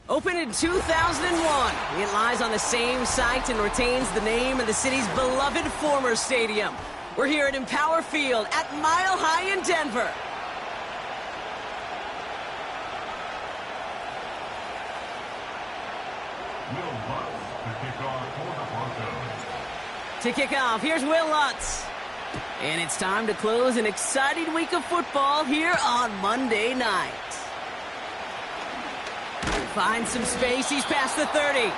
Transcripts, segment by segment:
Opened in 2001, it lies on the same site and retains the name of the city's beloved former stadium. We're here at Empower Field at Mile High in Denver. To kick off, here's Will Lutz. And it's time to close an exciting week of football here on Monday night. Finds some space, he's past the 30.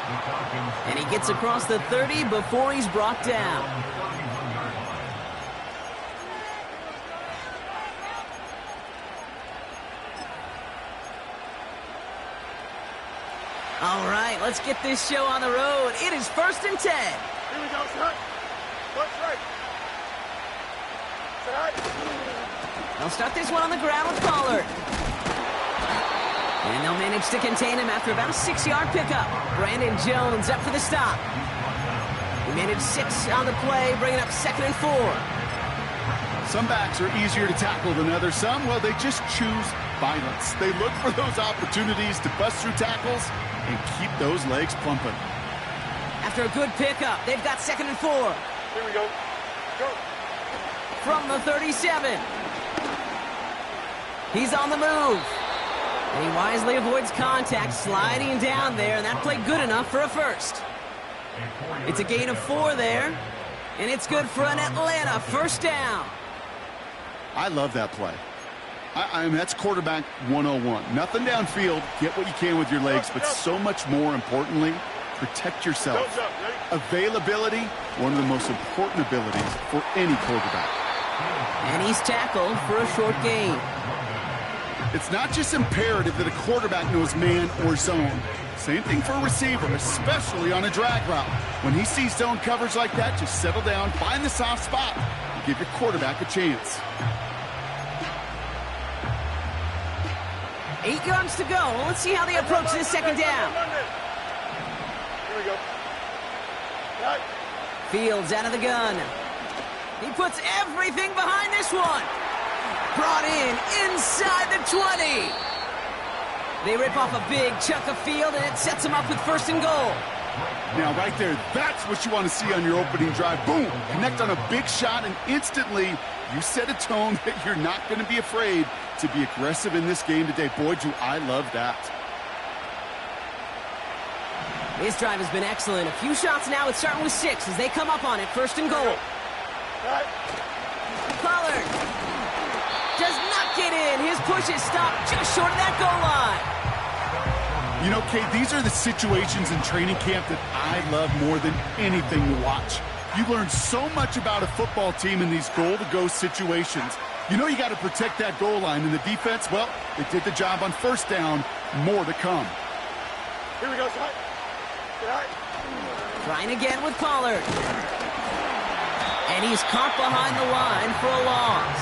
And he gets across the 30 before he's brought down. All right, let's get this show on the road. It is 1st and 10. Here we go, son. What's right? They'll start this one on the ground with Pollard. And they'll manage to contain him after about a 6-yard pickup. Brandon Jones up for the stop. He managed 6 on the play, bringing up 2nd and 4. Some backs are easier to tackle than others. Some, well, they just choose violence. They look for those opportunities to bust through tackles and keep those legs pumping. After a good pickup, they've got 2nd and 4. Here we go. Go. From the 37. He's on the move. And he wisely avoids contact, sliding down there, and that played good enough for a first. It's a gain of 4 there, and it's good for an Atlanta first down. I love that play. I mean, that's quarterback 101. Nothing downfield, get what you can with your legs, but so much more importantly, protect yourself. Availability, one of the most important abilities for any quarterback. And he's tackled for a short gain. It's not just imperative that a quarterback knows man or zone. Same thing for a receiver, especially on a drag route. When he sees zone coverage like that, just settle down, find the soft spot, and give your quarterback a chance. 8 yards to go. Let's see how they approach this 2nd down. Here we go. Right. Fields out of the gun. He puts everything behind this one. Brought in inside the 20. They rip off a big chunk of field, and it sets them up with 1st and goal. Now, right there, that's what you want to see on your opening drive. Boom! Connect on a big shot, and instantly you set a tone that you're not going to be afraid to be aggressive in this game today. Boy, do I love that. This drive has been excellent. A few shots now. It's starting with 6 as they come up on it. 1st and goal. Right. Pollard does not get in. His push is stopped just short of that goal line. You know, Kate, these are the situations in training camp that I love more than anything to watch. You learn so much about a football team in these goal-to-go situations. You know you got to protect that goal line, and the defense, well, they did the job on 1st down. More to come. Here we go, son. Right. Trying again with Pollard. And he's caught behind the line for a loss.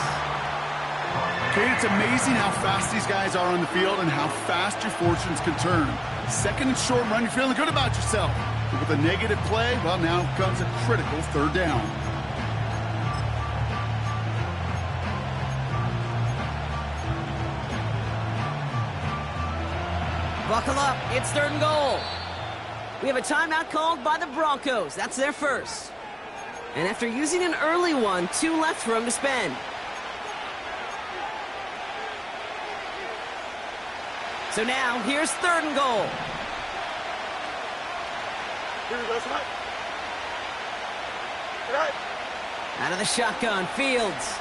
Kate, it's amazing how fast these guys are on the field and how fast your fortunes can turn. 2nd and short run, you're feeling good about yourself. But with a negative play, well, now comes a critical 3rd down. Buckle up. It's 3rd and goal. We have a timeout called by the Broncos. That's their first. And after using an early one, 2 left for him to spend. So now, here's 3rd and goal. Here we go, son. Right. Out of the shotgun, Fields.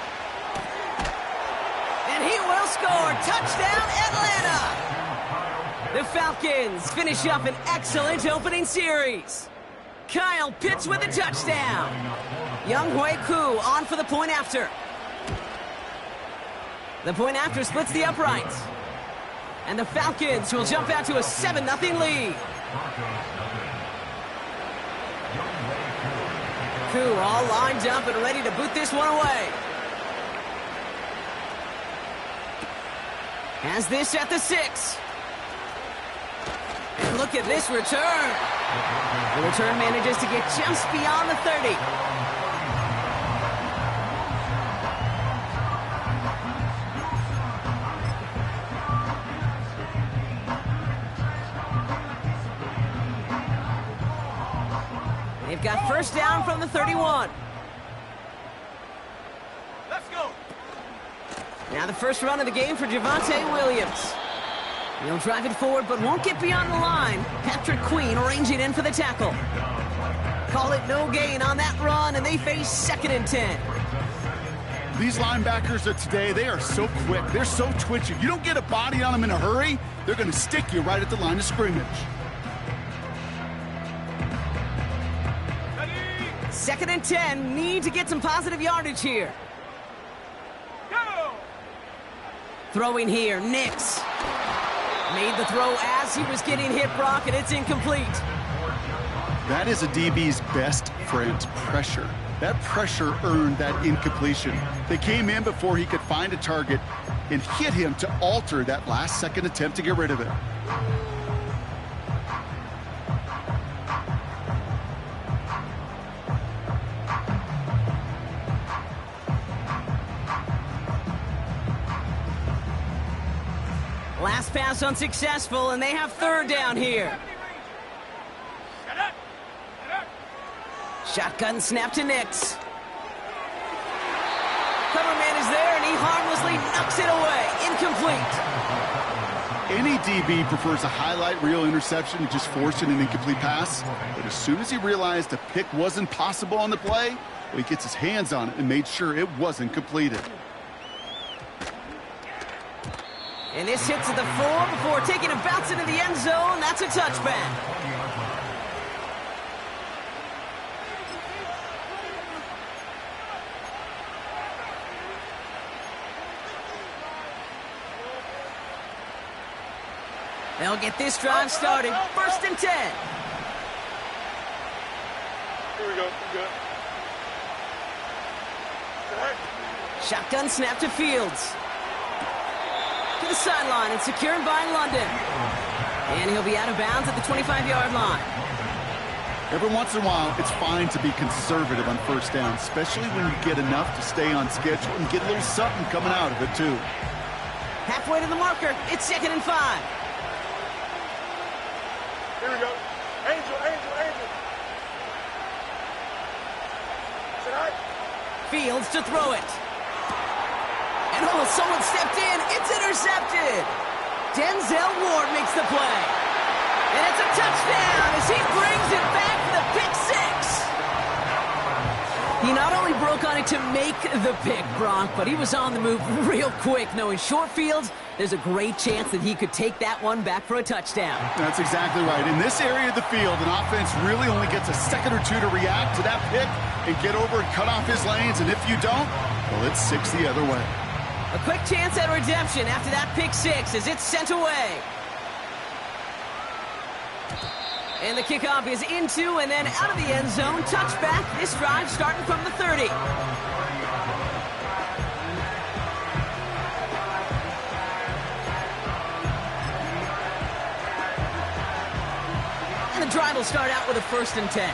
And he will score. Touchdown, Atlanta! The Falcons finish up an excellent opening series. Kyle Pitts with a touchdown. Younghoe Koo on for the point after. The point after splits the uprights. And the Falcons will jump out to a 7-0 lead. Koo all lined up and ready to boot this one away. Has this at the 6. And look at this return. The return manages to get just beyond the 30. got first down from the 31. Let's go. Now the first run of the game for Javonte Williams. He'll drive it forward, but won't get beyond the line. Patrick Queen arranging in for the tackle. Call it no gain on that run, and they face 2nd and 10. These linebackers of today, they are so quick. They're so twitchy. You don't get a body on them in a hurry, they're going to stick you right at the line of scrimmage. 2nd and 10, need to get some positive yardage here. Go. Throwing here, Nix. Made the throw as he was getting hit, Brock, and it's incomplete. That is a DB's best friend, pressure. That pressure earned that incompletion. They came in before he could find a target and hit him to alter that last-second attempt to get rid of it. Last pass unsuccessful, and they have 3rd down here. Shotgun snap to Nix. Cover man is there, and he harmlessly knocks it away. Incomplete. Any DB prefers a highlight reel interception to just forcing an incomplete pass. But as soon as he realized a pick wasn't possible on the play, well, he gets his hands on it and made sure it wasn't completed. And this hits at the 4 before taking a bounce into the end zone. That's a touchback. They'll get this drive started. 1st and 10. Here we go. Good. Shotgun snap to Fields. To the sideline and secured by London. And he'll be out of bounds at the 25-yard line. Every once in a while, it's fine to be conservative on 1st down, especially when you get enough to stay on schedule and get a little something coming out of it, too. Halfway to the marker, it's 2nd and 5. Here we go. Angel. Tonight. Fields to throw it. And someone stepped in. It's intercepted. Denzel Ward makes the play. And it's a touchdown as he brings it back for the pick 6. He not only broke on it to make the pick, Brock, but he was on the move real quick, knowing short fields, there's a great chance that he could take that one back for a touchdown. That's exactly right. In this area of the field, an offense really only gets a second or two to react to that pick and get over and cut off his lanes, and if you don't, well, it's 6 the other way. A quick chance at redemption after that pick 6 as it's sent away. And the kickoff is into and then out of the end zone. Touchback. This drive starting from the 30. And the drive will start out with a 1st and 10.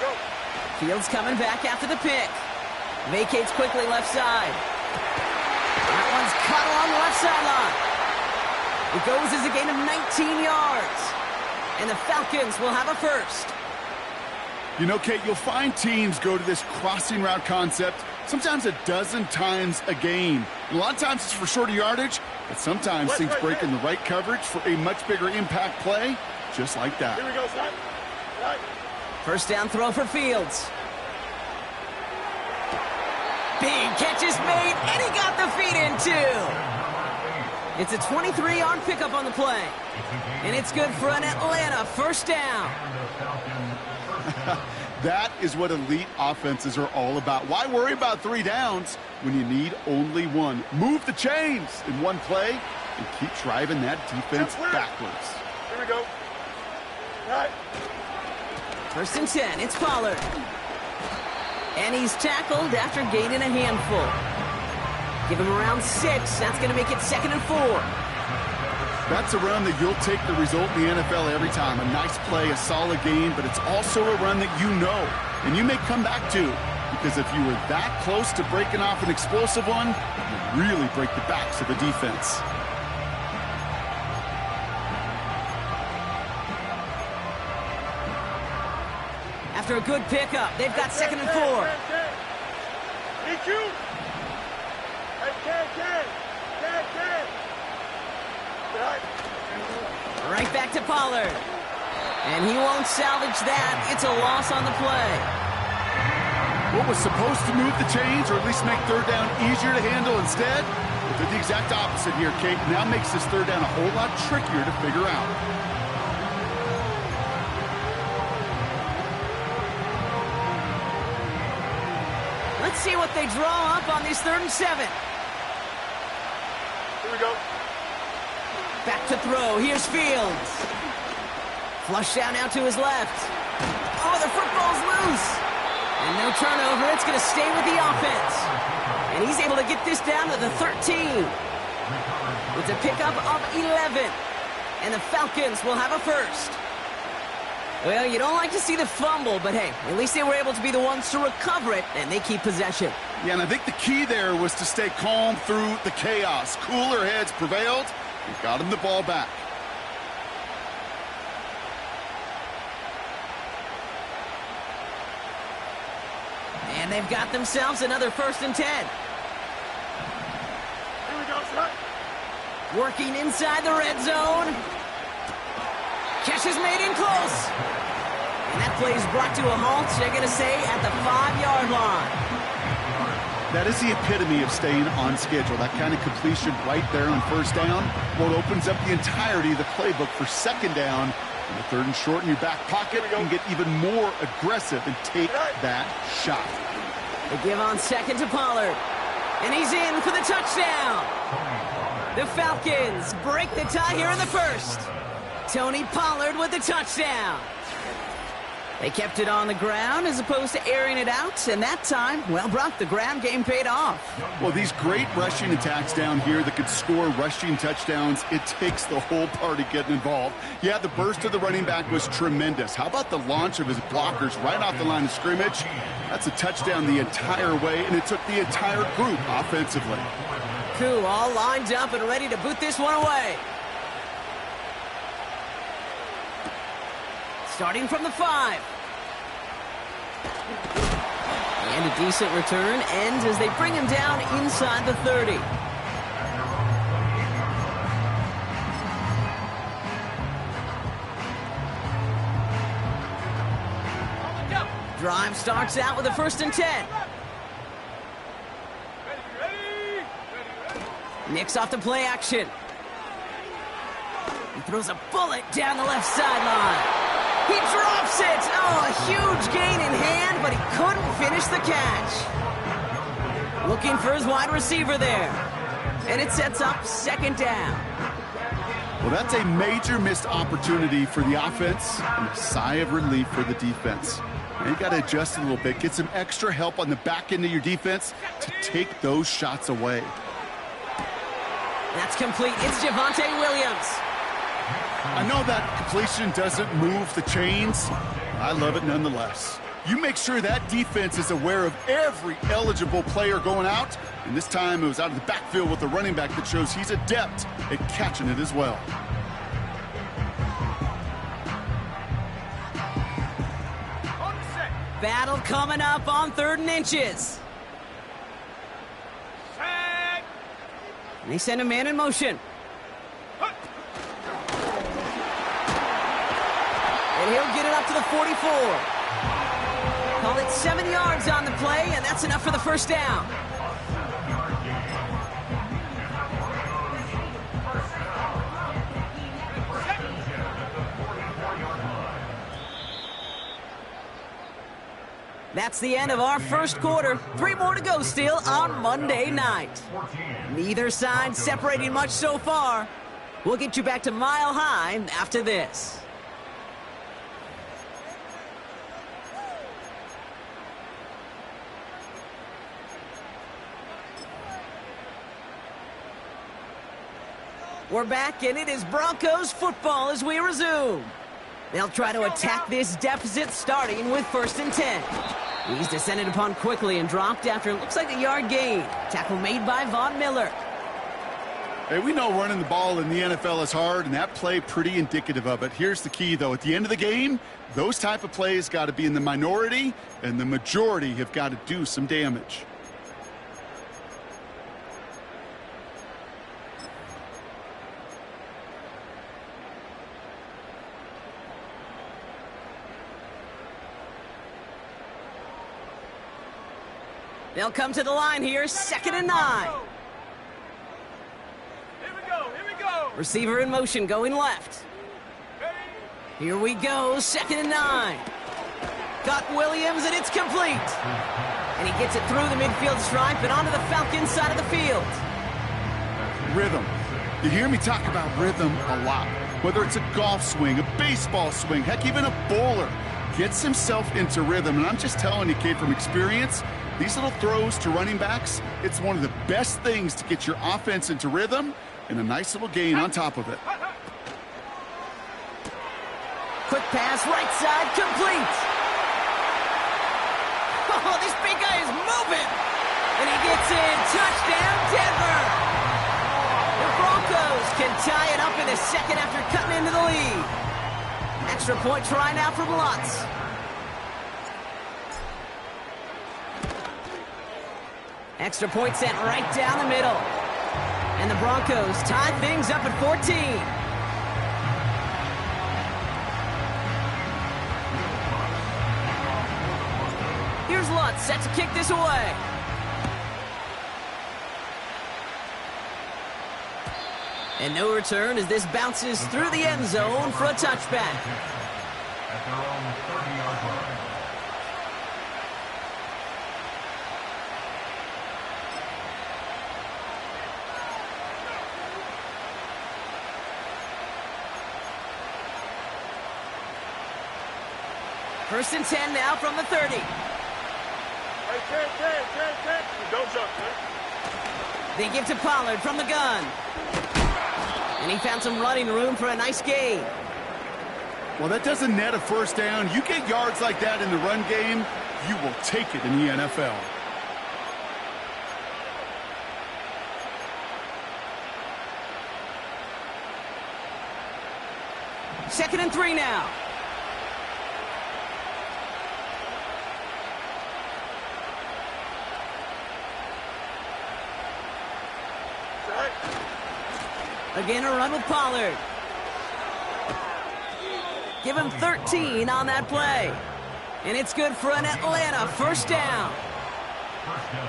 Go. Fields coming back after the pick. Vacates quickly left side. That one's caught along the left sideline. It goes as a gain of 19 yards. And the Falcons will have a 1st. You know, Kate, you'll find teams go to this crossing route concept sometimes a dozen times a game. A lot of times it's for shorter yardage, but sometimes things break in the right coverage for a much bigger impact play, just like that. Here we go, son. Right. 1st down throw for Fields. Big catch is made, and he got the feet in, too. It's a 23-yard pickup on the play. And it's good for an Atlanta 1st down. That is what elite offenses are all about. Why worry about 3 downs when you need only 1? Move the chains in one play and keep driving that defense backwards. Here we go. Right. 1st and 10, it's Pollard. And he's tackled after gaining a handful. Give him around 6. That's going to make it 2nd and 4. That's a run that you'll take the result in the NFL every time. A nice play, a solid game, but it's also a run that you know and you may come back to, because if you were that close to breaking off an explosive one, you really break the backs of the defense. after a good pickup. They've got 2nd and 4. EQ. Hey, can. Right back to Pollard. And he won't salvage that. It's a loss on the play. What was supposed to move the chains, or at least make 3rd down easier to handle instead? Well, did the exact opposite here, Kate. Now makes this 3rd down a whole lot trickier to figure out. Let's see what they draw up on these 3rd and 7. Here we go. Back to throw. Here's Fields. Flush down out to his left. Oh, the football's loose. And no turnover. It's going to stay with the offense. And he's able to get this down to the 13. It's a pickup of 11. And the Falcons will have a first. Well, you don't like to see the fumble, but hey, at least they were able to be the ones to recover it, and they keep possession. Yeah, and I think the key there was to stay calm through the chaos. Cooler heads prevailed. We got him the ball back. And they've got themselves another 1st and 10. Here we go, son. Working inside the red zone. Catch is made in close. And that play is brought to a halt, they're going to say, at the 5-yard line. That is the epitome of staying on schedule. That kind of completion right there on 1st down. Well, it opens up the entirety of the playbook for 2nd down. And the 3rd and short in your back pocket, you can get even more aggressive and take that shot. They give on 2nd to Pollard. And he's in for the touchdown. The Falcons break the tie here in the 1st. Tony Pollard with the touchdown. They kept it on the ground as opposed to airing it out, and that time, well, Brock, the ground game paid off. Well, these great rushing attacks down here that could score rushing touchdowns, it takes the whole party getting involved. Yeah, the burst of the running back was tremendous. How about the launch of his blockers right off the line of scrimmage? That's a touchdown the entire way, and it took the entire group offensively. Cool, all lined up and ready to boot this one away. Starting from the 5. And a decent return ends as they bring him down inside the 30. Drive starts out with a 1st and 10. Nicks off the play action. He throws a bullet down the left sideline. He drops it! Oh, a huge gain in hand, but he couldn't finish the catch. Looking for his wide receiver there. And it sets up 2nd down. Well, that's a major missed opportunity for the offense and a sigh of relief for the defense. Now you got to adjust a little bit, get some extra help on the back end of your defense to take those shots away. That's complete. It's Javonte Williams. I know that completion doesn't move the chains. I love it nonetheless. You make sure that defense is aware of every eligible player going out. And this time it was out of the backfield with a running back that shows he's adept at catching it as well. Battle coming up on 3rd and inches. And they send a man in motion. And he'll get it up to the 44. Call it 7 yards on the play, and that's enough for the 1st down. That's the end of our 1st quarter. 3 more to go still on Monday night. Neither side separating much so far. We'll get you back to Mile High after this. We're back, and it is Broncos football as we resume. They'll try to attack this deficit, starting with 1st and 10. He's descended upon quickly and dropped after it looks like a yard gain. Tackle made by Von Miller. Hey, we know running the ball in the NFL is hard, and that play pretty indicative of it. Here's the key, though. At the end of the game, those type of plays got to be in the minority, and the majority have got to do some damage. They'll come to the line here, 2nd and 9. Here we go. Receiver in motion, going left. Here we go, 2nd and 9. Got Williams, and it's complete. And he gets it through the midfield stripe and onto the Falcons side of the field. Rhythm. You hear me talk about rhythm a lot. Whether it's a golf swing, a baseball swing, heck, even a bowler gets himself into rhythm. And I'm just telling you, kid, from experience, these little throws to running backs, it's one of the best things to get your offense into rhythm and a nice little gain on top of it. Quick pass, right side, complete. Oh, this big guy is moving. And he gets in. Touchdown, Denver. The Broncos can tie it up in the second after cutting into the lead. Extra point try now from Lutz. Extra point sent right down the middle. And the Broncos tie things up at 14. Here's Lutz, set to kick this away. And no return as this bounces through the end zone for a touchback. At their own 30-yard line. First and 10 now from the 30. Hey, 10. Don't jump, man. They give to Pollard from the gun. And he found some running room for a nice gain. Well, that doesn't net a first down. You get yards like that in the run game, you will take it in the NFL. Second and 3 now. Again, a run with Pollard. Give him 13 on that play. And it's good for an Atlanta first down.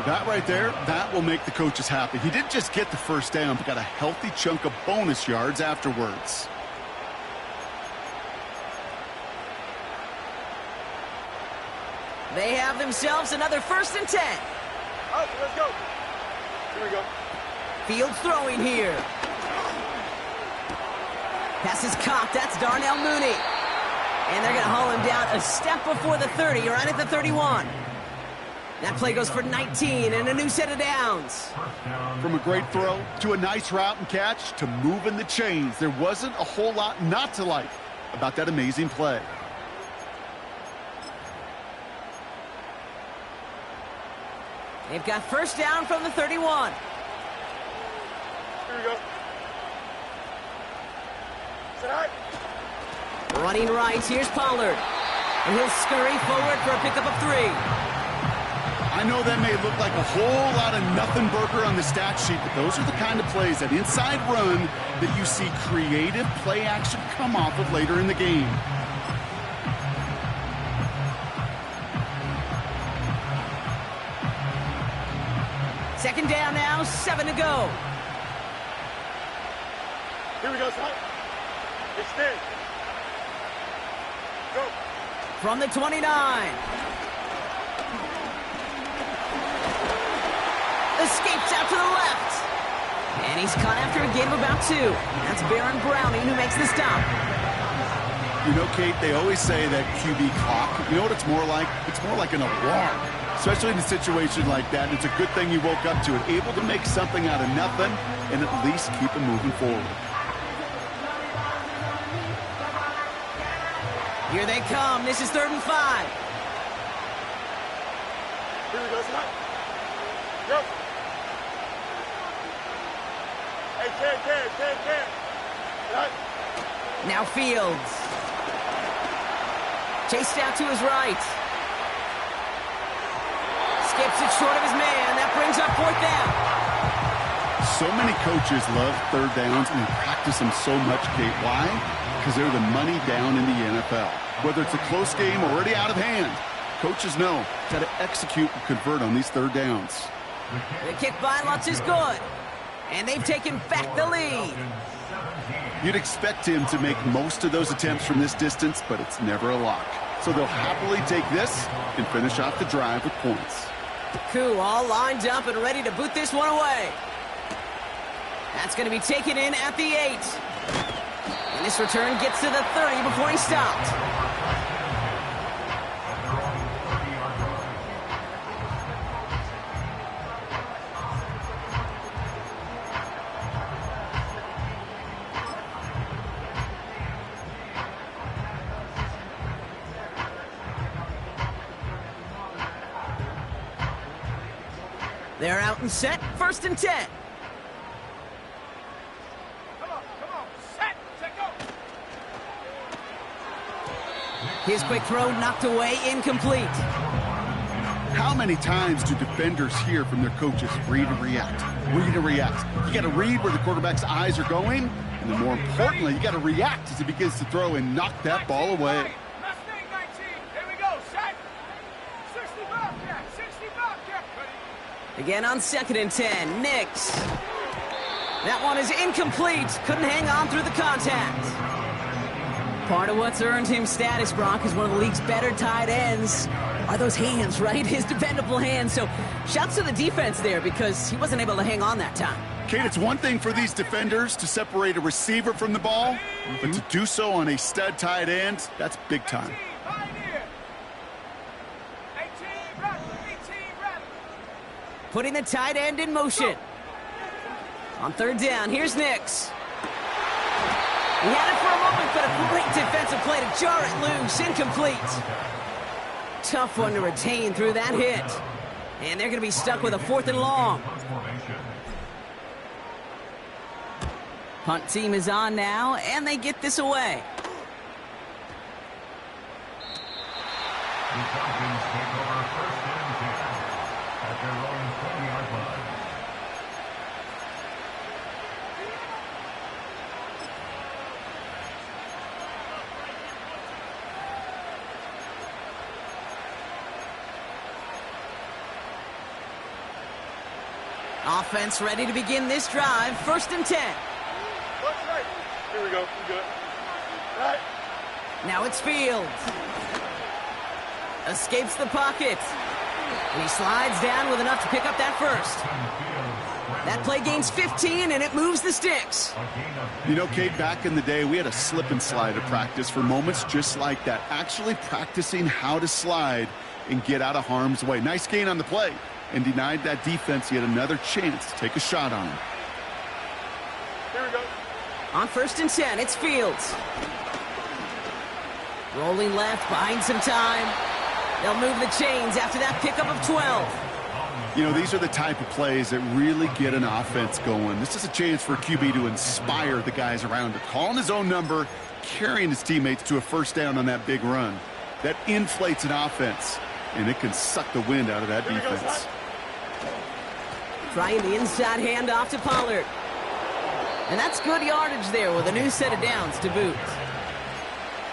That right there, that will make the coaches happy. He didn't just get the first down, but got a healthy chunk of bonus yards afterwards. They have themselves another first and 10. All right, let's go. Here we go. Fields throwing here. Pass is cocked. That's Darnell Mooney. And they're going to haul him down a step before the 30, right at the 31. That play goes for 19 and a new set of downs. From a great throw to a nice route and catch to moving the chains, there wasn't a whole lot not to like about that amazing play. They've got first down from the 31. Here we go. Sit high. Running right, here's Pollard. And he'll scurry forward for a pickup of 3. I know that may look like a whole lot of nothing burger on the stat sheet, but those are the kind of plays, that inside run, that you see creative play action come off of later in the game. Second down now, 7 to go. Here we go, son. Extend. Go. From the 29. Escapes out to the left. And he's caught after a gain of about 2. That's Baron Browning who makes the stop. You know, Kate, they always say that QB clock, you know what it's more like? It's more like an alarm, especially in a situation like that. It's a good thing you woke up to it, able to make something out of nothing and at least keep it moving forward. Here they come. This is 3rd and 5. Here we go, son. Go. Hey, Hey, Ted. Right. Now Fields. Chased out to his right. Skips it short of his man. That brings up 4th down. So many coaches love third downs and practice them so much, Kate. Why? Because they're the money down in the NFL. Whether it's a close game or already out of hand, coaches know got to execute and convert on these third downs. The kick by Lutz is good. And they've taken back the lead. You'd expect him to make most of those attempts from this distance, but it's never a lock. So they'll happily take this and finish off the drive with points. Koo all lined up and ready to boot this one away. That's going to be taken in at the 8. And this return gets to the 30 before he stopped. They're out and set, 1st and 10. Come on. Set, go. His quick throw knocked away, incomplete. How many times do defenders hear from their coaches, read and react, read and react? You got to read where the quarterback's eyes are going, and then more importantly, you got to react as he begins to throw and knock that ball away. Again on 2nd and 10, Nix. That one is incomplete. Couldn't hang on through the contact. Part of what's earned him status, Brock, is one of the league's better tight ends. Are those hands, right? His dependable hands. So shouts to the defense there because he wasn't able to hang on that time. Kate, it's one thing for these defenders to separate a receiver from the ball, but to do so on a stud tight end, that's big time. Putting the tight end in motion. On 3rd down, here's Nix. He had it for a moment, but a great defensive play to jar it loose. Incomplete. Tough one to retain through that hit. And they're going to be stuck with a 4th and long. Punt team is on now, and they get this away. The Falcons take over 1st and 10 at their own 20-yard line. Offense ready to begin this drive. 1st and 10. Looks right. Here we go. We good. Right. Now it's Fields. Escapes the pocket. And he slides down with enough to pick up that 1st. That play gains 15, and it moves the sticks. You know, Kate, back in the day, we had a slip and slide at practice for moments just like that. Actually practicing how to slide and get out of harm's way. Nice gain on the play. And denied that defense yet another chance to take a shot on him. Here we go. On 1st and 10, it's Fields. Rolling left, buying some time. They'll move the chains after that pickup of 12. You know, these are the type of plays that really get an offense going. This is a chance for a QB to inspire the guys around him. Calling his own number, carrying his teammates to a 1st down on that big run. That inflates an offense, and it can suck the wind out of that defense. Trying the inside handoff to Pollard. And that's good yardage there with a new set of downs to boot.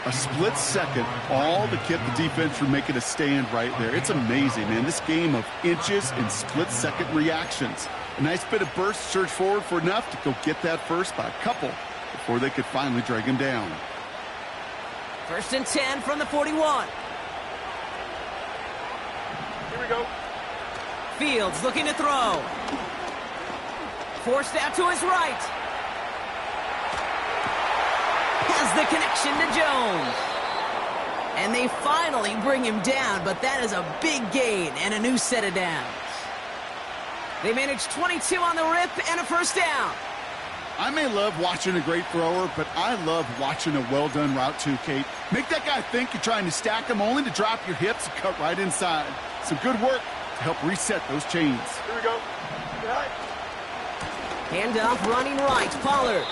A split second, all to keep the defense from making a stand right there. It's amazing, man. This game of inches and split-second reactions. A nice bit of burst, surge forward for enough to go get that 1st by a couple before they could finally drag him down. 1st and 10 from the 41. Here we go. Fields looking to throw. Forced out to his right. Has the connection to Jones. And they finally bring him down, but that is a big gain and a new set of downs. They managed 22 on the rip and a 1st down. I may love watching a great thrower, but I love watching a well-done route too, Kate. Make that guy think you're trying to stack him only to drop your hips and cut right inside. Some good work to help reset those chains. Here we go. Right. Handoff running right, Pollard.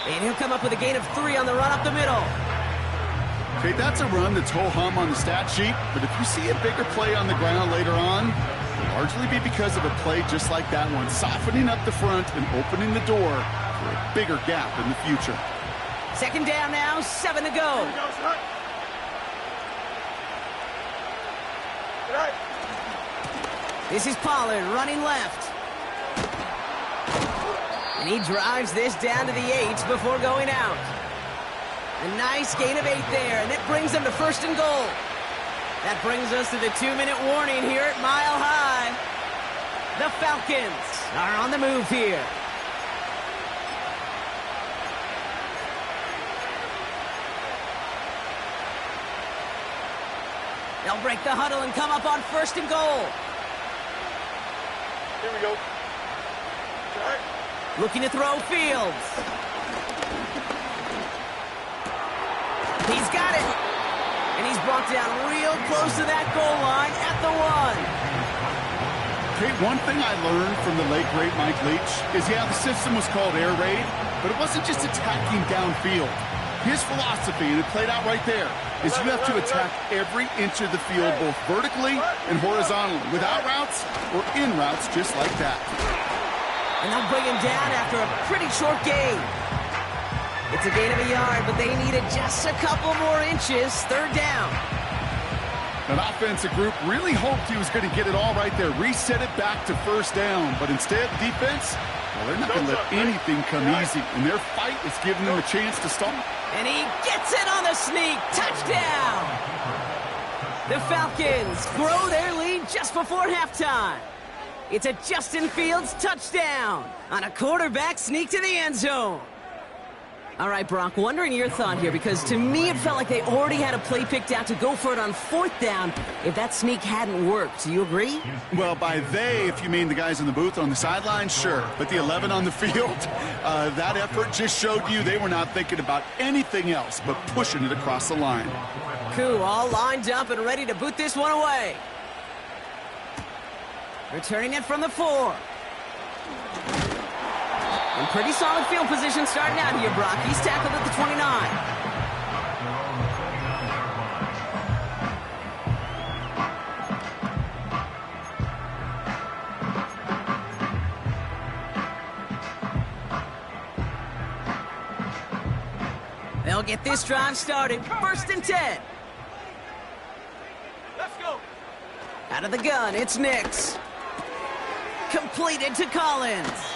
And he'll come up with a gain of 3 on the run up the middle. Okay, that's a run that's ho-hum on the stat sheet, but if you see a bigger play on the ground later on, it'll largely be because of a play just like that one, softening up the front and opening the door for a bigger gap in the future. Second down now, 7 to go. This is Pollard running left. And he drives this down to the 8 before going out. A nice gain of 8 there, and that brings them to 1st and goal. That brings us to the 2-minute warning here at Mile High. The Falcons are on the move here. They'll break the huddle and come up on 1st and goal. Here we go. Looking to throw Fields. He's got it. And he's brought down real close to that goal line at the 1. Okay, one thing I learned from the late, great Mike Leach is, yeah, the system was called air raid, but it wasn't just attacking downfield. His philosophy, and it played out right there, is you have to attack every inch of the field, both vertically and horizontally, without routes or in routes just like that. And they'll bring him down after a pretty short gain. It's a gain of a yard, but they needed just a couple more inches. 3rd down. An offensive group really hoped he was going to get it all right there, reset it back to 1st down, but instead, defense, well, they're not going to let anything come easy, and their fight is giving them a chance to stop. And he gets it on the sneak. Touchdown! The Falcons grow their lead just before halftime. It's a Justin Fields touchdown on a quarterback sneak to the end zone. All right, Brock, wondering your thought here, because to me it felt like they already had a play picked out to go for it on 4th down if that sneak hadn't worked. Do you agree? Well, by they, if you mean the guys in the booth on the sideline, sure. But the 11 on the field, that effort just showed you they were not thinking about anything else but pushing it across the line. Cool, all lined up and ready to boot this one away. Returning it from the 4. And pretty solid field position starting out here, Brock. He's tackled at the 29. They'll get this drive started. 1st and 10. Let's go. Out of the gun, it's Nix. Completed to Collins.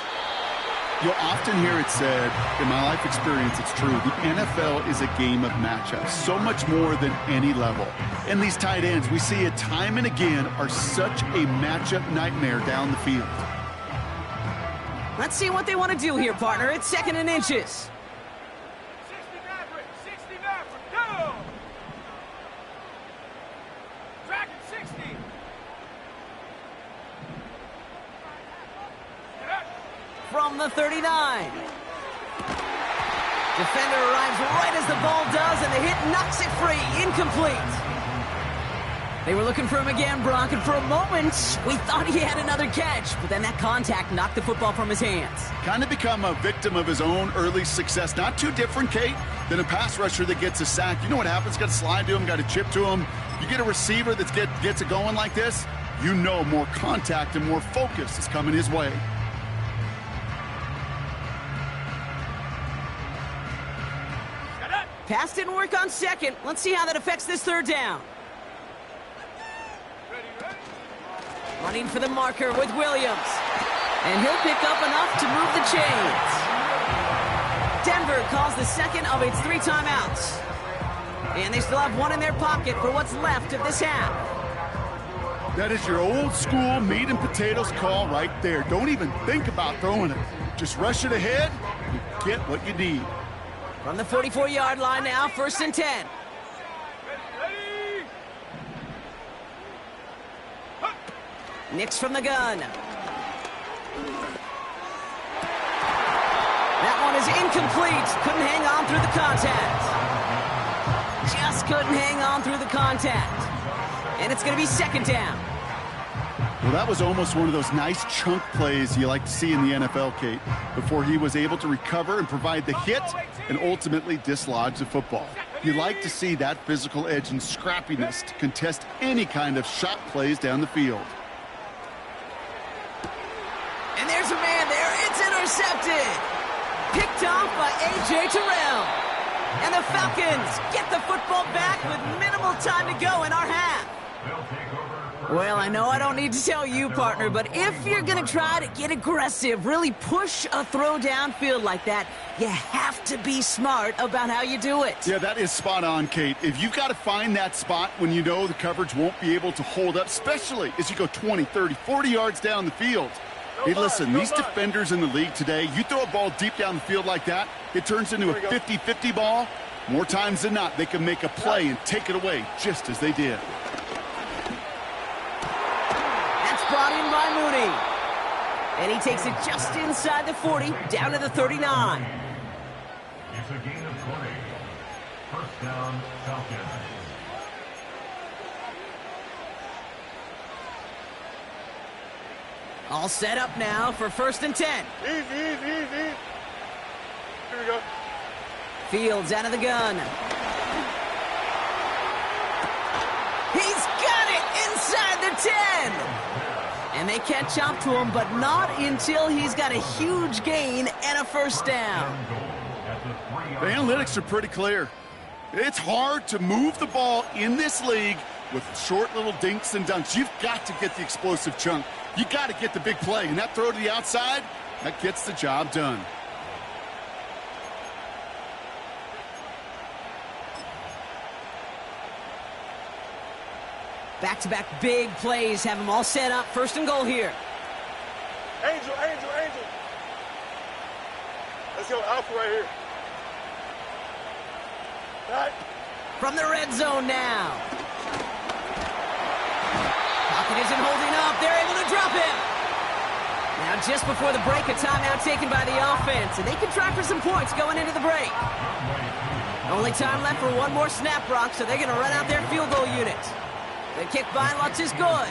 You'll often hear it said, in my life experience, it's true, the NFL is a game of matchups, so much more than any level. And these tight ends, we see it time and again, are such a matchup nightmare down the field. Let's see what they want to do here, partner. It's 2nd and inches. 69, go! Dragon 60. From the 39. Defender arrives right as the ball does, and the hit knocks it free. Incomplete. They were looking for him again, Brock, and for a moment, we thought he had another catch, but then that contact knocked the football from his hands. Kind of become a victim of his own early success. Not too different, Kate, than a pass rusher that gets a sack. You know what happens? Got to slide to him, got to chip to him. You get a receiver that gets it going like this, you know more contact and more focus is coming his way. Pass didn't work on 2nd. Let's see how that affects this 3rd down. Running for the marker with Williams. And he'll pick up enough to move the chains. Denver calls the 2nd of its 3 timeouts. And they still have 1 in their pocket for what's left of this half. That is your old school meat and potatoes call right there. Don't even think about throwing it. Just rush it ahead and get what you need. From the 44-yard line now, 1st and 10. Nix from the gun. That one is incomplete. Couldn't hang on through the contact. Just couldn't hang on through the contact. And it's going to be 2nd down. Well, that was almost one of those nice chunk plays you like to see in the NFL, Kate, before he was able to recover and provide the hit and ultimately dislodge the football. You like to see that physical edge and scrappiness to contest any kind of shot plays down the field. And there's a man there. It's intercepted. Picked off by A.J. Terrell. And the Falcons get the football back with minimal time to go in our half. Well, I know I don't need to tell you, partner, but if you're going to try to get aggressive, really push a throw downfield like that, you have to be smart about how you do it. Yeah, that is spot on, Kate. If you've got to find that spot when you know the coverage won't be able to hold up, especially as you go 20, 30, 40 yards down the field. Hey, listen, these defenders in the league today, you throw a ball deep down the field like that, it turns into a 50-50 ball. More times than not, they can make a play and take it away just as they did. Brought in by Mooney. And he takes it just inside the 40, down to the 39. It's a gain of 20. First down, Falcons. All set up now for 1st and 10. Easy, easy, easy. Here we go. Fields out of the gun. He's got it inside the 10. And they catch up to him, but not until he's got a huge gain and a first down. The analytics are pretty clear. It's hard to move the ball in this league with short little dinks and dunks. You've got to get the explosive chunk. You got to get the big play. And that throw to the outside, that gets the job done. Back-to-back big plays have them all set up. 1st and goal here. Angel, Angel, Angel. Let's go Alpha right here. Right. From the red zone now. Pocket isn't holding up. They're able to drop him. Now just before the break, a timeout taken by the offense. And they can try for some points going into the break. Only time left for one more snap, Brock, so they're going to run out their field goal unit. The kick by Lutz is good.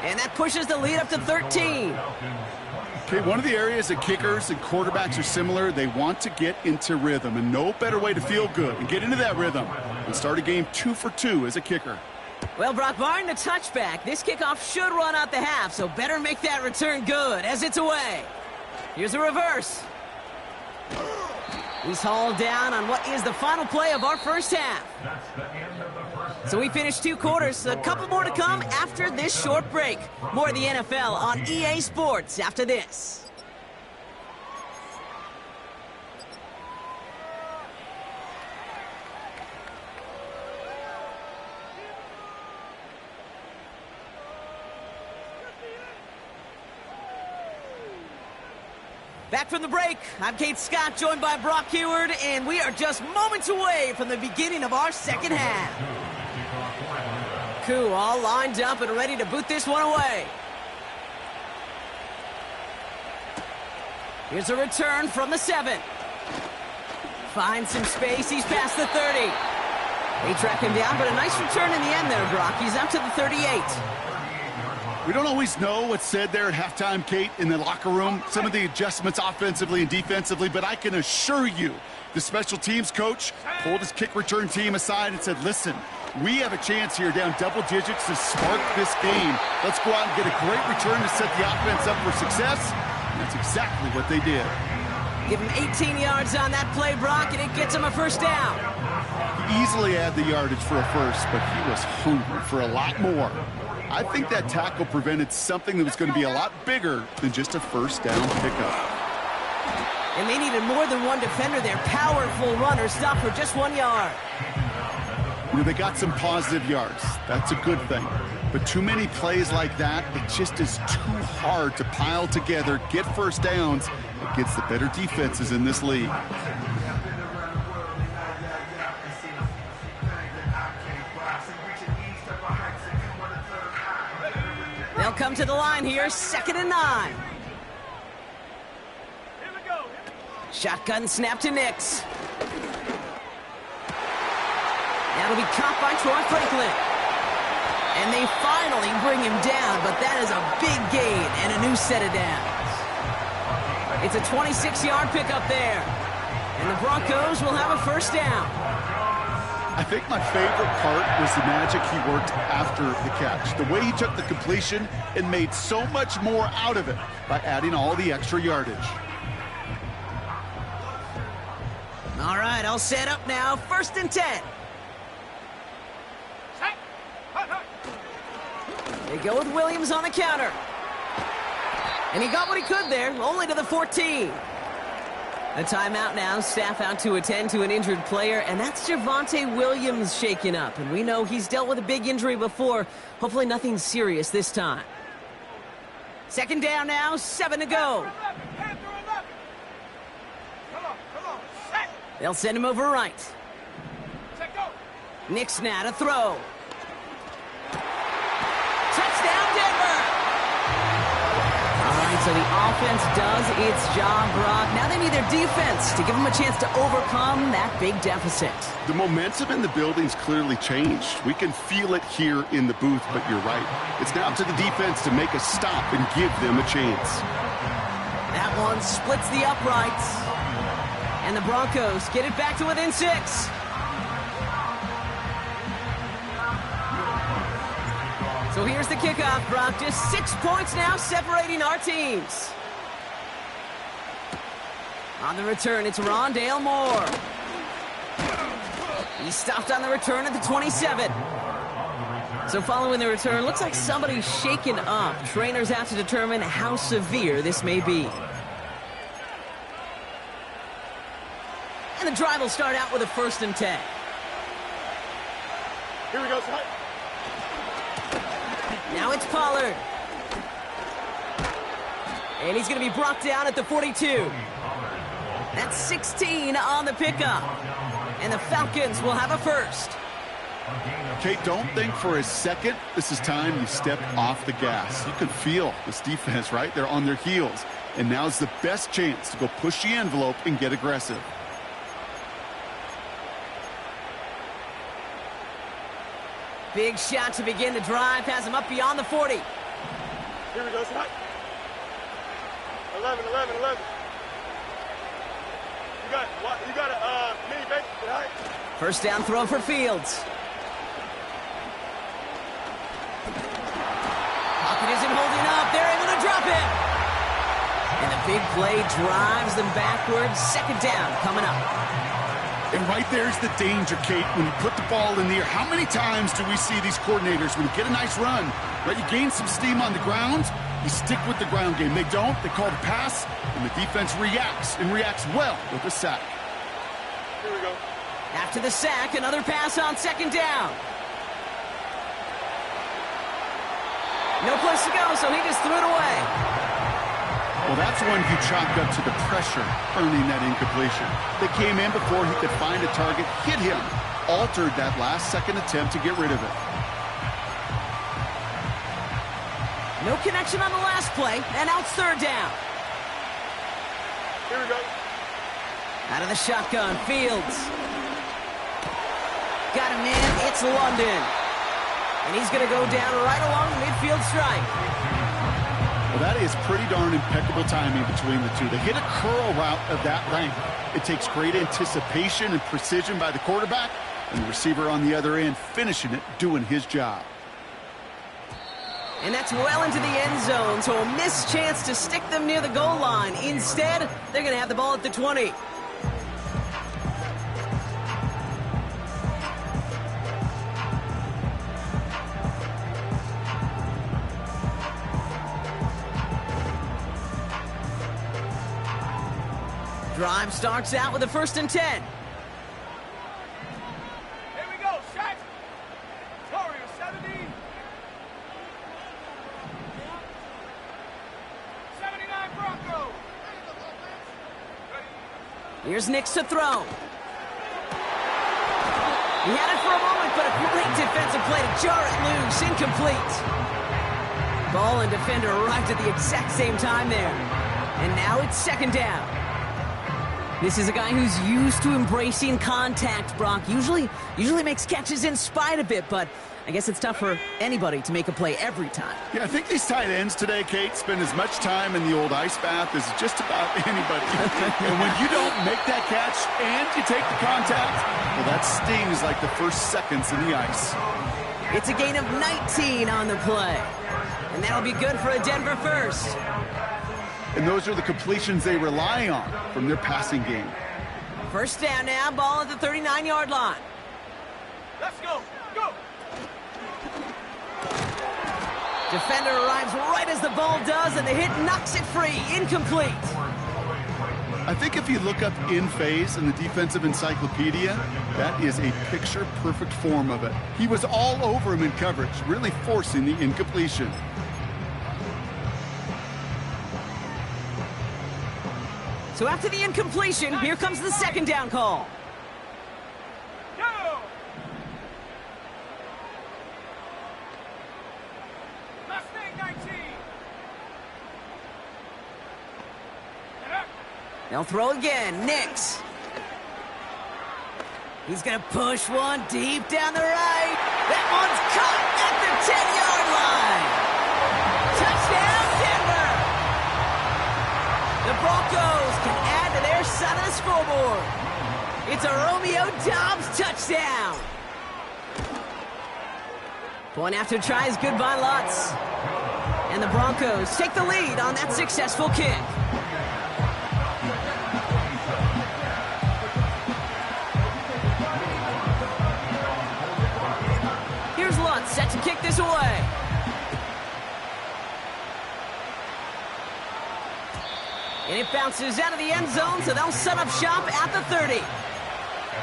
And that pushes the lead up to 13. Okay, one of the areas that kickers and quarterbacks are similar, they want to get into rhythm. And no better way to feel good and get into that rhythm than start a game 2 for 2 as a kicker. Well, Brock, barring the touchback, this kickoff should run out the half, so better make that return good as it's away. Here's a reverse. He's hauled down on what is the final play of our first half. So we finished 2 quarters. A couple more to come after this short break. More of the NFL on EA Sports after this. Back from the break, I'm Kate Scott, joined by Brock Heward, and we are just moments away from the beginning of our second half. Koo all lined up and ready to boot this one away. Here's a return from the 7. Finds some space, he's past the 30. They track him down, but a nice return in the end there, Brock. He's up to the 38. We don't always know what's said there at halftime, Kate, in the locker room. Some of the adjustments offensively and defensively, but I can assure you the special teams coach pulled his kick return team aside and said, listen, we have a chance here down double digits to spark this game. Let's go out and get a great return to set the offense up for success. And that's exactly what they did. Give him 18 yards on that play, Brock, and it gets him a first down. He easily had the yardage for a first, but he was hungry for a lot more. I think that tackle prevented something that was going to be a lot bigger than just a first down pickup. And they needed more than one defender there. Powerful runner stopped for just 1 yard. You know, they got some positive yards. That's a good thing. But too many plays like that, it just is too hard to pile together, get first downs against the better defenses in this league. They'll come to the line here, 2nd and 9. Shotgun snap to Nix. That'll be caught by Troy Franklin. And they finally bring him down, but that is a big gain and a new set of downs. It's a 26-yard pickup there. And the Broncos will have a first down. I think my favorite part was the magic he worked after the catch. The way he took the completion and made so much more out of it by adding all the extra yardage. All right, all set up now. 1st and 10. They go with Williams on the counter. And he got what he could there, only to the 14. A timeout now, staff out to attend to an injured player, and that's Javonte Williams shaken up. And we know he's dealt with a big injury before. Hopefully nothing serious this time. 2nd down now, 7 to go. They'll send him over right. Nick's now to throw. Touchdown, Denver! All right, so the offense does its job, Brock. Now they need their defense to give them a chance to overcome that big deficit. The momentum in the building's clearly changed. We can feel it here in the booth, but you're right. It's now to the defense to make a stop and give them a chance. That one splits the uprights. And the Broncos get it back to within 6. So here's the kickoff, Brock. Just 6 points now separating our teams. On the return, it's Rondale Moore. He stopped on the return at the 27. So following the return, looks like somebody's shaken up. Trainers have to determine how severe this may be. And the drive will start out with a 1st and 10. Here we go, son. Now it's Pollard. And he's going to be brought down at the 42. That's 16 on the pickup. And the Falcons will have a first. Kate, don't think for a second this is time you step off the gas. You can feel this defense, right? They're on their heels. And now's the best chance to go push the envelope and get aggressive. Big shot to begin the drive. Has him up beyond the 40. Here we go, son. 11. You got a mini base tonight. First down throw for Fields. Pocket isn't holding up. They're able to drop it. And the big play drives them backwards. 2nd down coming up. And right there's the danger, Kate, when you put the ball in the air. How many times do we see these coordinators, when you get a nice run, right, you gain some steam on the ground, you stick with the ground game. They don't. They call the pass, and the defense reacts, and reacts well with a sack. Here we go. After the sack, another pass on 2nd down. No place to go, so he just threw it away. Well, that's one he chalked up to the pressure, earning that incompletion. They came in before he could find a target, hit him, altered that last-second attempt to get rid of it. No connection on the last play, and now it's 3rd down. Here we go. Out of the shotgun, Fields. Got him in, it's London. And he's going to go down right along the midfield stripe. Well, that is pretty darn impeccable timing between the two. They hit a curl route of that length. It takes great anticipation and precision by the quarterback, and the receiver on the other end finishing it, doing his job. And that's well into the end zone, so a missed chance to stick them near the goal line. Instead, they're going to have the ball at the 20. Drive starts out with a 1st and 10. Here we go, Shaq. Warrior 70. 79 Broncos. Here's Nix to throw. He had it for a moment, but a great defensive play to jar it loose. Incomplete. Ball and defender arrived at the exact same time there. And now it's 2nd down. This is a guy who's used to embracing contact, Brock. Usually makes catches in spite of it, but I guess it's tough for anybody to make a play every time. Yeah, I think these tight ends today, Kate, spend as much time in the old ice bath as just about anybody. And when you don't make that catch and you take the contact, well, that stings like the first seconds in the ice. It's a gain of 19 on the play. And that'll be good for a Denver first. And those are the completions they rely on from their passing game. First down now, ball at the 39-yard line. Let's go. Go. Defender arrives right as the ball does, and the hit knocks it free. Incomplete. I think if you look up in phase in the defensive encyclopedia, that is a picture-perfect form of it. He was all over him in coverage, really forcing the incompletion. So after the incompletion, here comes the second down call. Go. Mustang 19. They'll throw again. Nix. He's going to push one deep down the right. That one's caught at the 10-yard line. Touchdown, Denver. The Broncos can add to their side of the scoreboard. It's a Romeo Doubs touchdown. Point after try is good by Lutz. And the Broncos take the lead on that successful kick. Here's Lutz set to kick this away. And it bounces out of the end zone, so they'll set up shop at the 30. At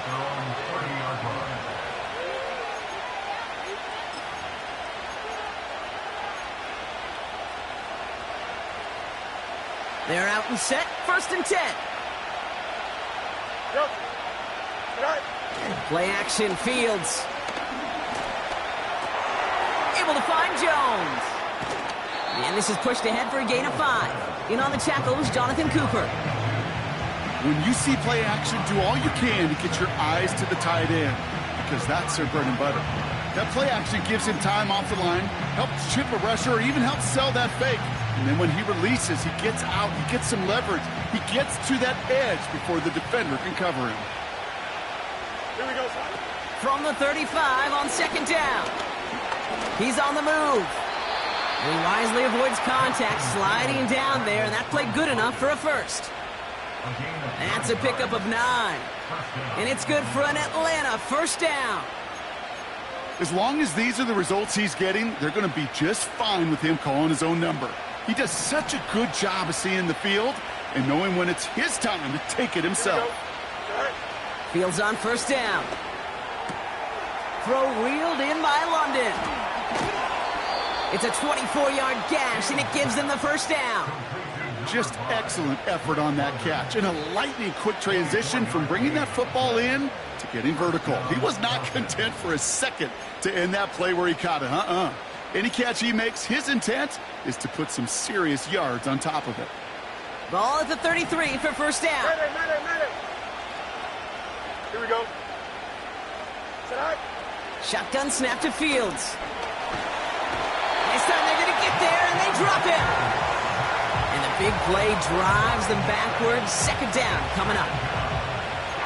their own 30-yard line. They're out and set, 1st and 10. Go. Right. Play action, Fields. Able to find Jones. And this is pushed ahead for a gain of 5. In on the tackle is Jonathan Cooper. When you see play action, do all you can to get your eyes to the tight end, because that's their bread and butter. That play action gives him time off the line, helps chip a rusher, or even helps sell that fake. And then when he releases, he gets out, he gets some leverage. He gets to that edge before the defender can cover him. Here we go, son. From the 35 on 2nd down. He's on the move. And he wisely avoids contact, sliding down there, and that played good enough for a first. That's a pickup of 9. And it's good for an Atlanta first down. As long as these are the results he's getting, they're going to be just fine with him calling his own number. He does such a good job of seeing the field and knowing when it's his time to take it himself. Fields on 1st down. Throw reeled in by London. It's a 24-yard gash, and it gives them the first down. Just excellent effort on that catch, and a lightning quick transition from bringing that football in to getting vertical. He was not content for a second to end that play where he caught it. Any catch he makes, his intent is to put some serious yards on top of it. Ball at the 33 for first down. Medic. Here we go. Set up. Shotgun snap to Fields. This time they're going to get there, and they drop him. And the big play drives them backwards. 2nd down coming up.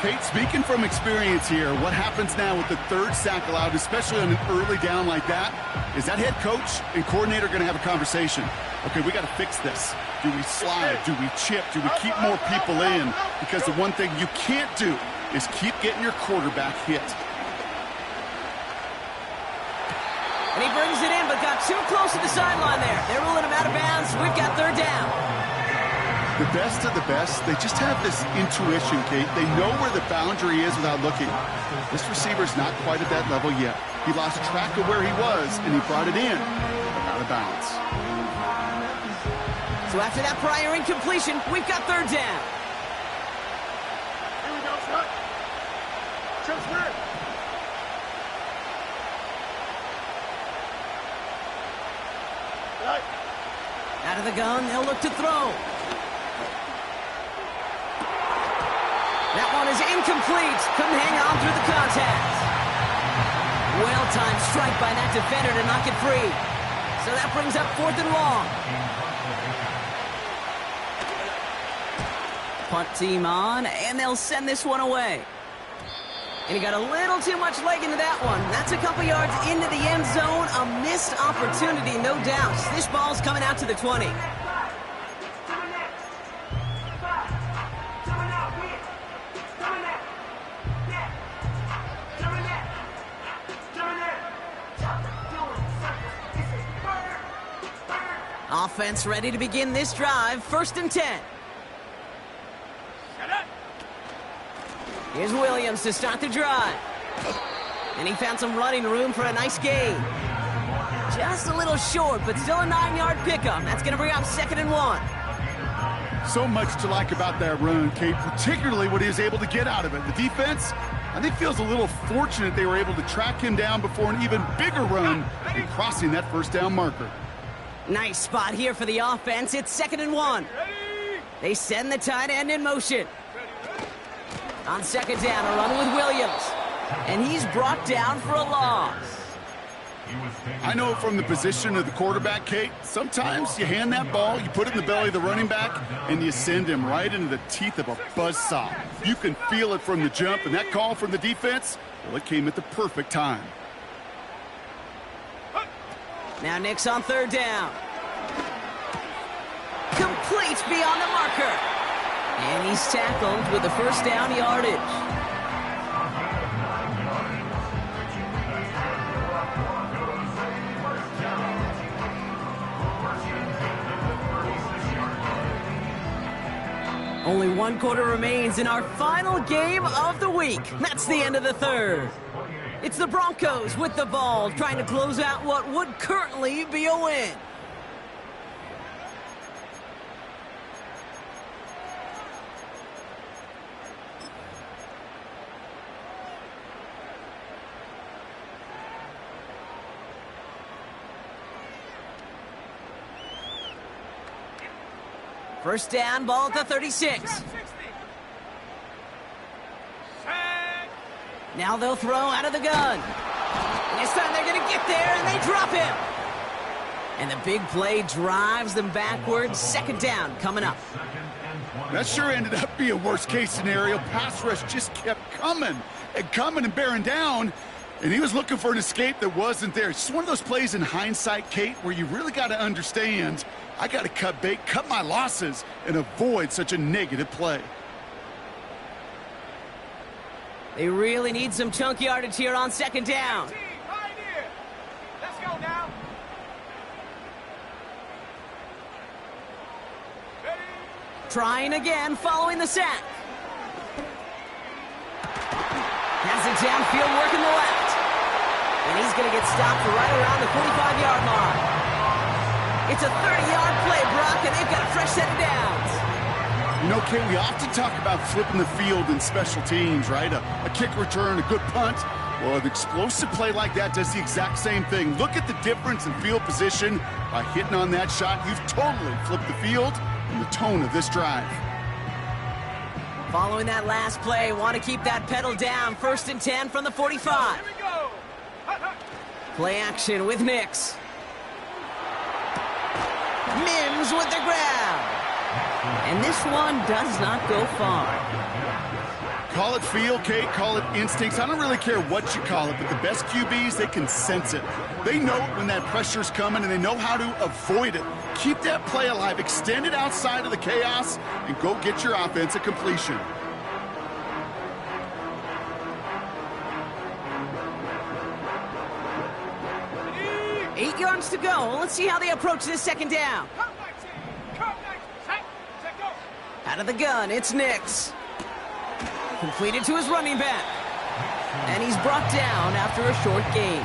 Kate, speaking from experience here, what happens now with the 3rd sack allowed, especially on an early down like that, is that head coach and coordinator going to have a conversation. Okay, we got to fix this. Do we slide? Do we chip? Do we keep more people in? Because the one thing you can't do is keep getting your quarterback hit. And he brings it in, but got too close to the sideline there. They're ruling him out of bounds. We've got 3rd down. The best of the best, they just have this intuition, Kate. They know where the boundary is without looking. This receiver's not quite at that level yet. He lost track of where he was, and he brought it in, out of bounds. So after that prior incompletion, we've got 3rd down. Here we go, son. Transfer. Right. Out of the gun, they'll look to throw. That one is incomplete. Couldn't hang on through the contact. Well-timed strike by that defender to knock it free. So that brings up 4th and long. Punt team on, and they'll send this one away. And he got a little too much leg into that one. That's a couple yards into the end zone. A missed opportunity, no doubt. This ball's coming out to the 20. Offense ready to begin this drive. 1st and 10. Here's Williams to start the drive. And he found some running room for a nice gain. Just a little short, but still a 9-yard pickup. That's going to bring up 2nd and 1. So much to like about that run, Kate, particularly what he was able to get out of it. The defense, I think, feels a little fortunate they were able to track him down before an even bigger run in crossing that 1st down marker. Nice spot here for the offense. It's 2nd and 1. They send the tight end in motion. On 2nd down, a run with Williams. And he's brought down for a loss. I know from the position of the quarterback, Kate, sometimes you hand that ball, you put it in the belly of the running back, and you send him right into the teeth of a buzzsaw. You can feel it from the jump, and that call from the defense, well, it came at the perfect time. Now Nick's on 3rd down. Complete beyond the marker. And he's tackled with the 1st down yardage. Only 1 quarter remains in our final game of the week. That's the end of the 3rd. It's the Broncos with the ball, trying to close out what would currently be a win. First down, ball at the 36. Now they'll throw out of the gun. And this time they're going to get there, and they drop him. And the big play drives them backwards. 2nd down coming up. That sure ended up being a worst-case scenario. Pass rush just kept coming and bearing down. And he was looking for an escape that wasn't there. It's just one of those plays in hindsight, Kate, where you really got to understand, I got to cut bait, cut my losses, and avoid such a negative play. They really need some chunk yardage here on 2nd down. Let's go now. Trying again following the sack. Has it downfield working the left. And he's going to get stopped right around the 45-yard line. It's a 30-yard play, Brock, and they've got a fresh set of downs. You know, Kate, we often talk about flipping the field in special teams, right? A kick return, a good punt. Well, an explosive play like that does the exact same thing. Look at the difference in field position. By hitting on that shot, you've totally flipped the field and the tone of this drive. Following that last play, want to keep that pedal down. 1st and 10 from the 45. Here we go. Play action with Nix. Mims with the grab. And this one does not go far. Call it feel, Kate, call it instincts. I don't really care what you call it, but the best QBs, they can sense it. They know when that pressure's coming, and they know how to avoid it. Keep that play alive, extend it outside of the chaos, and go get your offense a completion. Eight yards to go. Let's see how they approach this 2nd down. Out of the gun, it's Nix. Completed to his running back. And he's brought down after a short gain.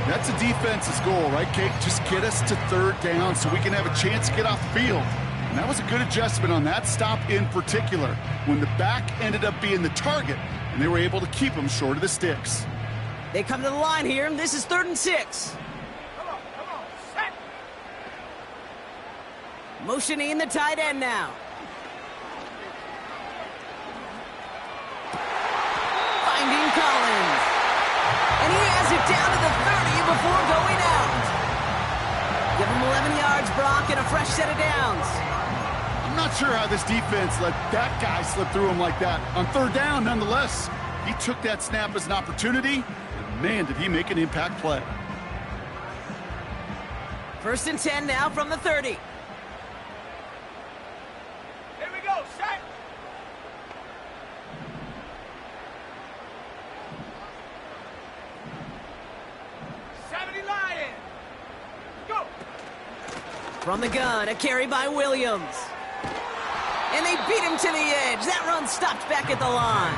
That's a defense's goal, right, Kate? Just get us to 3rd down so we can have a chance to get off the field. And that was a good adjustment on that stop in particular, when the back ended up being the target, and they were able to keep him short of the sticks. They come to the line here, and this is 3rd and 6. Come on, set. Motioning the tight end now. Finding Collins. And working a fresh set of downs. I'm not sure how this defense let that guy slip through him like that. On third down, nonetheless, he took that snap as an opportunity, and man, did he make an impact play. 1st and 10 now from the 30. Here we go, set. Lion. Go. From the gun, a carry by Williams. And they beat him to the edge. That run stopped back at the line.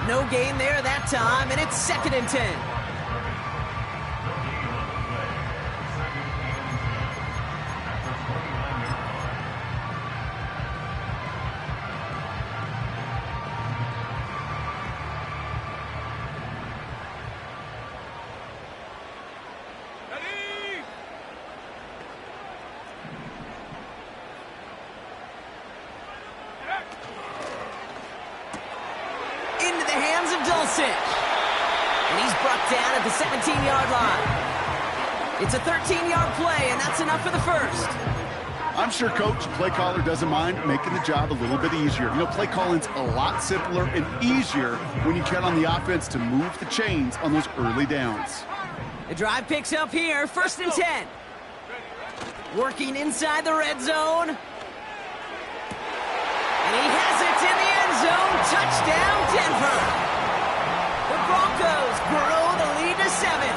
No gain there that time, and it's 2nd and 10. Into the hands of Dulcich. And he's brought down at the 17-yard line. It's a 13-yard play, and that's enough for the first. I'm sure Coach, play caller, doesn't mind making the job a little bit easier. You know, play calling's a lot simpler and easier when you count on the offense to move the chains on those early downs. The drive picks up here, 1st and 10. Working inside the red zone. And he has it in the end zone. Touchdown, Denver. The Broncos grow the lead to 7.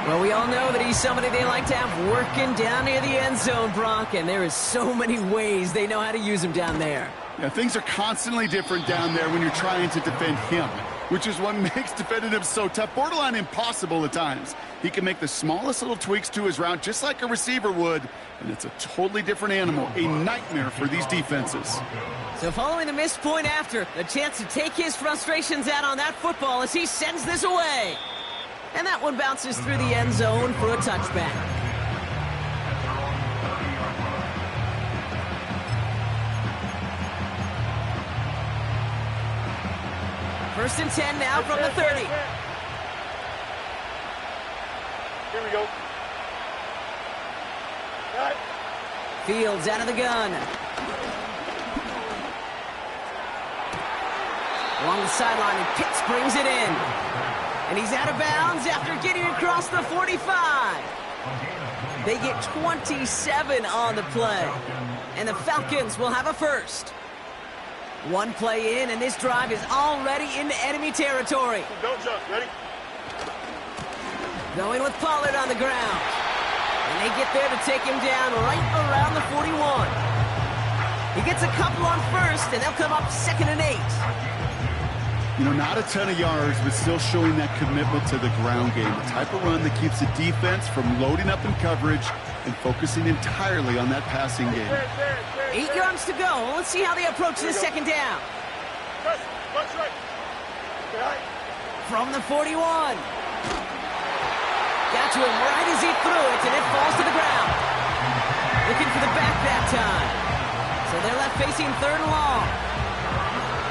Well, we all know that he's somebody they like to have working down near the end zone, Brock, and there is so many ways they know how to use him down there. Yeah, things are constantly different down there when you're trying to defend him, which is what makes defending him so tough, borderline impossible at times. He can make the smallest little tweaks to his route just like a receiver would, and it's a totally different animal, a nightmare for these defenses. So following the missed point after, a chance to take his frustrations out on that football as he sends this away. And that one bounces through the end zone for a touchback. First and 10 now from the 30. Here we go. Cut. Fields out of the gun. Along the sideline, and Pitts brings it in. And he's out of bounds after getting across the 45. They get 27 on the play. And the Falcons will have a first. One play in, and this drive is already into enemy territory. Don't jump. Ready? Going with Pollard on the ground. And they get there to take him down right around the 41. He gets a couple on first, and they'll come up 2nd and 8. You know, not a ton of yards, but still showing that commitment to the ground game. The type of run that keeps the defense from loading up in coverage and focusing entirely on that passing game. 8 yards to go. Let's see how they approach this 2nd down. Watch right. Right. From the 41. Got to him right as he threw it, and it falls to the ground. Looking for the back that time. So they're left facing 3rd and long.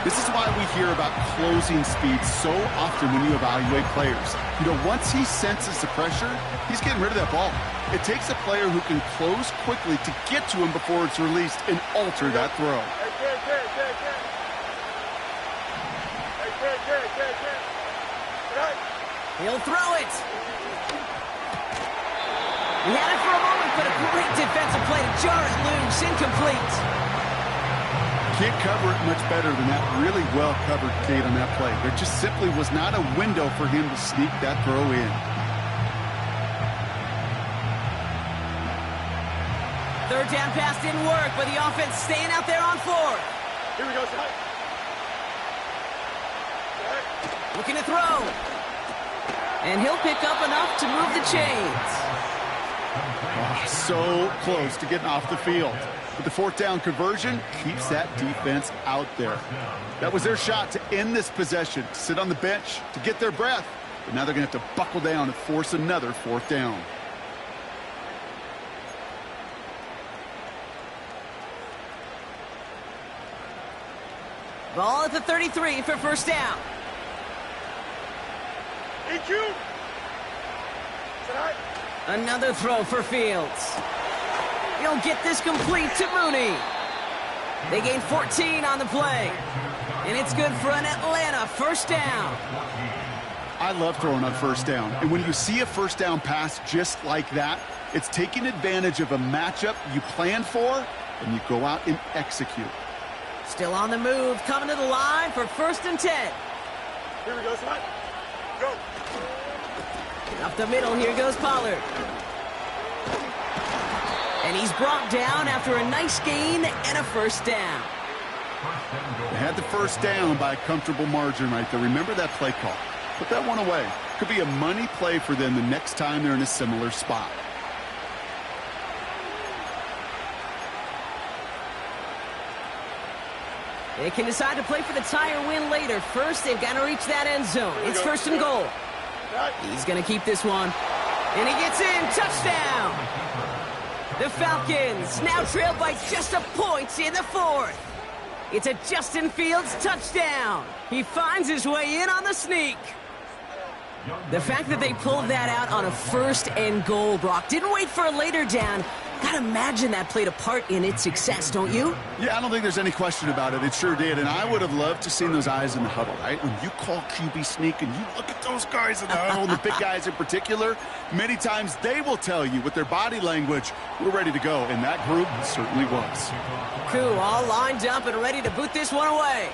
This is why we hear about closing speed so often when you evaluate players. You know, once he senses the pressure, he's getting rid of that ball. It takes a player who can close quickly to get to him before it's released and alter that throw. He'll throw it. He had it for a moment, but a great defensive play to jar it loose. Incomplete. Can't cover it much better than that. Really well covered, Kate, on that play. There just simply was not a window for him to sneak that throw in. Third down pass didn't work, but the offense staying out there on 4th. Here we go, son. Looking to throw. And he'll pick up enough to move the chains. Oh, so close to getting off the field. But the 4th down conversion keeps that defense out there. That was their shot to end this possession, to sit on the bench, to get their breath. But now they're going to have to buckle down and force another 4th down. Ball at the 33 for 1st down. EQ. Tonight. Another throw for Fields. He'll get this complete to Mooney. They gain 14 on the play. And it's good for an Atlanta first down. I love throwing on first down. And when you see a first down pass just like that, it's taking advantage of a matchup you planned for, and you go out and execute. Still on the move, coming to the line for 1st and 10. Here we go, Slot. Go. Up the middle, here goes Pollard. And he's brought down after a nice gain and a first down. They had the first down by a comfortable margin right there. Remember that play call. Put that one away. Could be a money play for them the next time they're in a similar spot. They can decide to play for the tie or win later. First, they've got to reach that end zone. It's 1st and goal. He's going to keep this one. And he gets in. Touchdown! The Falcons now trail by just a point in the 4th. It's a Justin Fields touchdown. He finds his way in on the sneak. The fact that they pulled that out on a 1st and goal, Brock, didn't wait for a later down. Gotta imagine that played a part in its success, don't you? Yeah, I don't think there's any question about it. It sure did. And I would have loved to seen those eyes in the huddle, right? When you call QB sneak and you look at those guys in the huddle, and the big guys in particular, many times they will tell you with their body language, we're ready to go. And that group certainly was. Cool, all lined up and ready to boot this one away.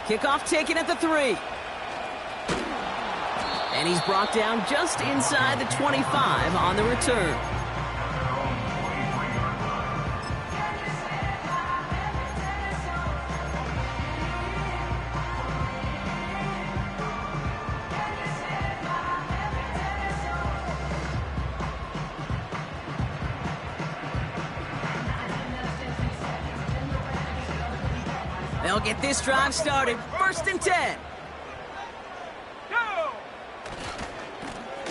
Kickoff taken at the 3. And he's brought down just inside the 25 on the return. They'll get this drive started. 1st and 10.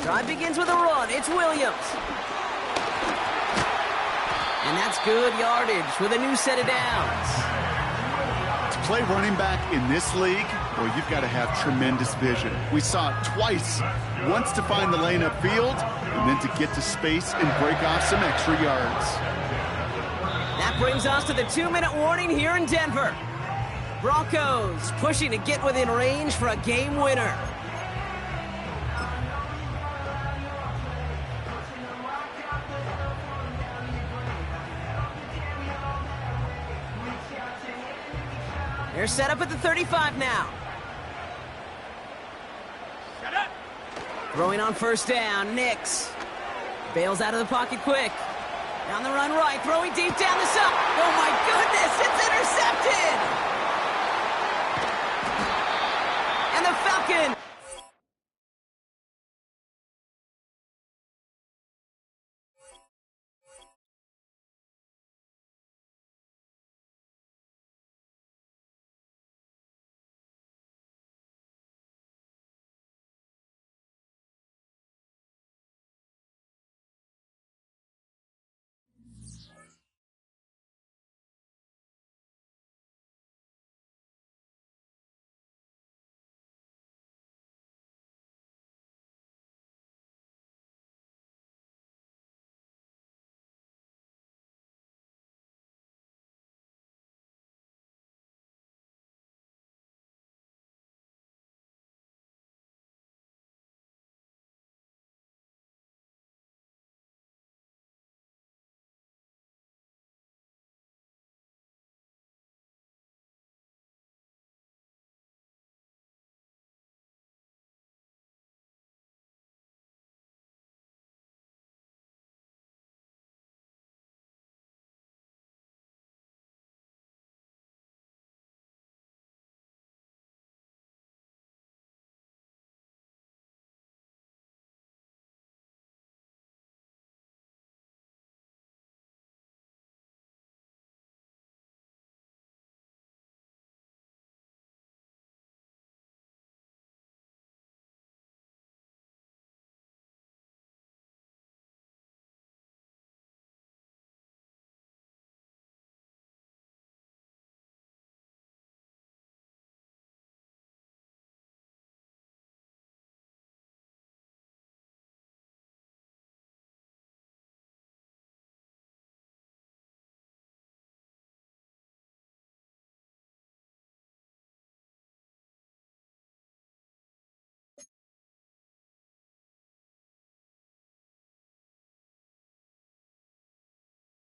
Drive begins with a run. It's Williams. And that's good yardage with a new set of downs. To play running back in this league, well, you've got to have tremendous vision. We saw it twice. Once to find the lane upfield, and then to get to space and break off some extra yards. That brings us to the 2-minute warning here in Denver. Broncos pushing to get within range for a game winner. They're set up at the 35 now. Throwing on 1st down, Nix. Bails out of the pocket quick. Down the run right, throwing deep down the side. Oh my goodness, it's intercepted!